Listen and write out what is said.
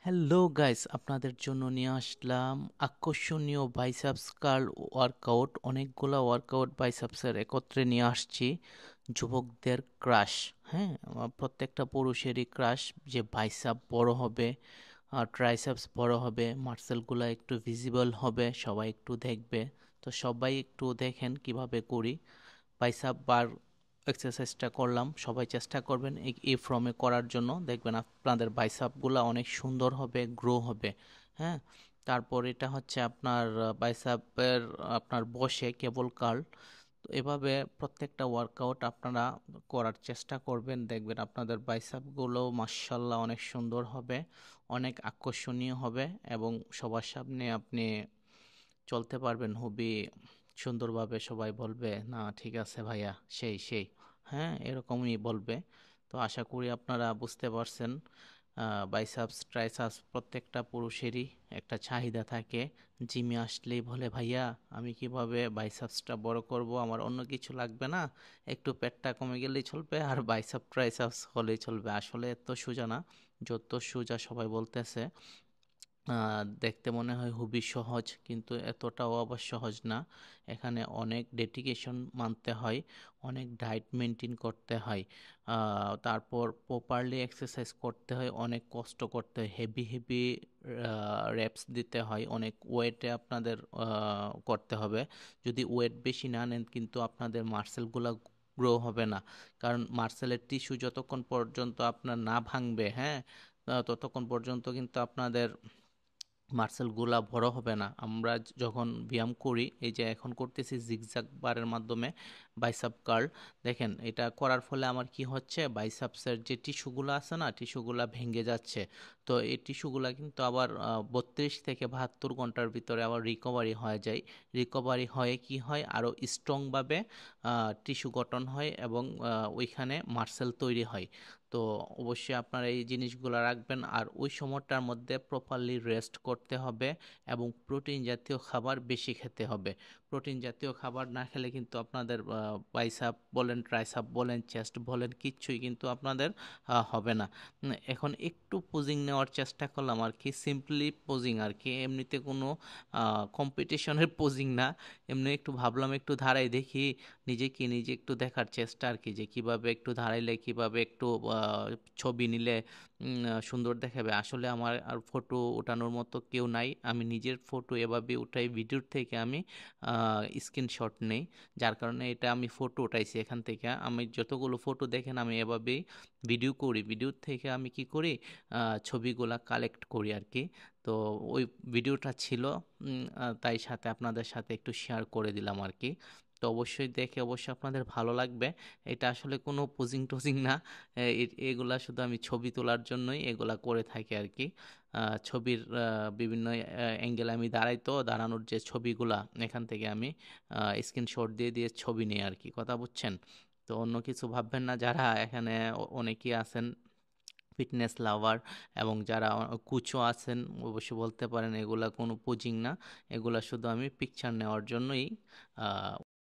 Hello guys, আপনাদের জন্য নিয়ে আসলাম আকর্ষণীয় বাইসেপস কার্ল ওয়ার্কআউট। অনেকগুলো ওয়ার্কআউট বাইসেপসের একত্রে নিয়ে আসছি। যুবকদের ক্রাশ, হ্যাঁ, প্রত্যেকটা পুরুষেরই ক্রাশ যে বাইসেপ বড় হবে, ট্রাইসেপস বড় হবে, মার্সেলগুলো একটু ভিজিবল হবে, সবাই একটু দেখবে। তো সবাই একটু দেখেন কিভাবে করি বাইসেপ বার এক্সারসাইজটা করলাম। সবাই চেষ্টা করবেন এই ফর্মে করার জন্য, দেখবেন আপনাদের বাইসাপগুলো অনেক সুন্দর হবে, গ্রো হবে। হ্যাঁ, তারপর এটা হচ্ছে আপনার বাইসাপের আপনার বসে কেবল কার্ল। তো এভাবে প্রত্যেকটা ওয়ার্কআউট আপনারা করার চেষ্টা করবেন, দেখবেন আপনাদের বাইসাপগুলো মাশাল্লাহ অনেক সুন্দর হবে, অনেক আকর্ষণীয় হবে এবং সবার সামনে আপনি চলতে পারবেন খুবই সুন্দরভাবে। সবাই বলবে, না ঠিক আছে ভাইয়া, সেই সেই, হ্যাঁ, এরকমই বলবে। তো আশা করি আপনারা বুঝতে পারছেন। বাইসাপস ট্রাইসাপস প্রত্যেকটা পুরুষেরই একটা চাহিদা থাকে। জিমে আসলেই বলে, ভাইয়া আমি কিভাবে বাইসাপসটা বড় করব, আমার অন্য কিছু লাগবে না, একটু পেটটা কমে গেলেই চলবে আর বাইসাপ ট্রাইসাপস হলেই চলবে। আসলে এত সোজা না যত সোজা সবাই বলতেছে। দেখতে মনে হয় খুবই সহজ, কিন্তু এতটাও আবার সহজ না। এখানে অনেক ডেডিকেশন মানতে হয়, অনেক ডায়েট মেনটেন করতে হয়, তারপর প্রপারলি এক্সারসাইজ করতে হয়, অনেক কষ্ট করতে হয়, হেভি হেভি রেপস দিতে হয়, অনেক ওয়েটে আপনাদের করতে হবে। যদি ওয়েট বেশি না নেন কিন্তু আপনাদের মাসেলগুলো গ্রো হবে না। কারণ মাসেলের টিস্যু যতক্ষণ পর্যন্ত আপনার না ভাঙবে, হ্যাঁ, ততক্ষণ পর্যন্ত কিন্তু আপনাদের মাসেলগুলা বড় হবে না। আমরা যখন ব্যায়াম করি, এই যে এখন করতেছি জিগজ্যাগ বারের মাধ্যমে বাইসেপ কার্ল, দেখেন এটা করার ফলে আমার কি হচ্ছে, বাইসেপসের যে টিস্যুগুলো আছে না, টিস্যুগুলা ভেঙে যাচ্ছে। তো এই টিস্যুগুলা কিন্তু আবার 32 থেকে 72 ঘন্টার ভিতরে আবার রিকভারি হয়ে যায়। রিকভারি হয়ে কি হয়, আরও স্ট্রংভাবে টিস্যু গঠন হয় এবং ওইখানে মাসেল তৈরি হয়। তো অবশ্যই আপনারা এই জিনিসগুলো রাখবেন, আর ওই সময়টার মধ্যে প্রপারলি রেস্ট করতে হবে এবং প্রোটিন জাতীয় খাবার বেশি খেতে হবে। প্রোটিন জাতীয় খাবার না খেলে কিন্তু আপনাদের বাইসাপ বলেন, ট্রাইসাপ বলেন, চেস্ট বলেন, কিচ্ছুই কিন্তু আপনাদের হবে না। এখন একটু পোজিং নেওয়ার চেষ্টা করলাম আর কি, সিম্পলি পোজিং আর কি, এমনিতে কোনো কম্পিটিশনের পোজিং না। এমনি একটু ভাবলাম একটু ধারাই দেখি, নিজেকে নিজে একটু দেখার চেষ্টা আর কি, যে কিভাবে একটু দাঁড়াইলে, কিভাবে একটু ছবি নিলে সুন্দর দেখাবে। আসলে আমার আর ফটো ওঠানোর মতো কেউ নাই, আমি নিজের ফটো এভাবে উঠাই, ভিডিওর থেকে আমি স্ক্রিনশট নেই, যার কারণে এটা আমি ফটো উঠাইছি। এখান থেকে আমি যতগুলো ফটো দেখেন আমি এভাবেই ভিডিও করি, ভিডিও থেকে আমি কি করি, ছবিগুলা কালেক্ট করি আর কি। তো ওই ভিডিওটা ছিল, তাই সাথে আপনাদের সাথে একটু শেয়ার করে দিলাম আর কি। তো অবশ্যই দেখে অবশ্যই আপনাদের ভালো লাগবে। এটা আসলে কোনো পোজিং টোজিং না, এগুলা শুধু আমি ছবি তোলার জন্যই এগুলা করে থাকি আর কি। ছবির বিভিন্ন অ্যাঙ্গেলে আমি দাঁড়াই, তো দাঁড়ানোর যে ছবিগুলা এখান থেকে আমি স্ক্রিনশট দিয়ে দিয়ে ছবি নিই আর কি, কথা বুঝছেন? তো অন্য কিছু ভাববেন না। যারা এখানে অনেকেই আছেন ফিটনেস লাভার এবং যারা কোচও আছেন, অবশ্যই বলতে পারেন এগুলা কোনো পোজিং না, এগুলা শুধু আমি পিকচার নেওয়ার জন্যই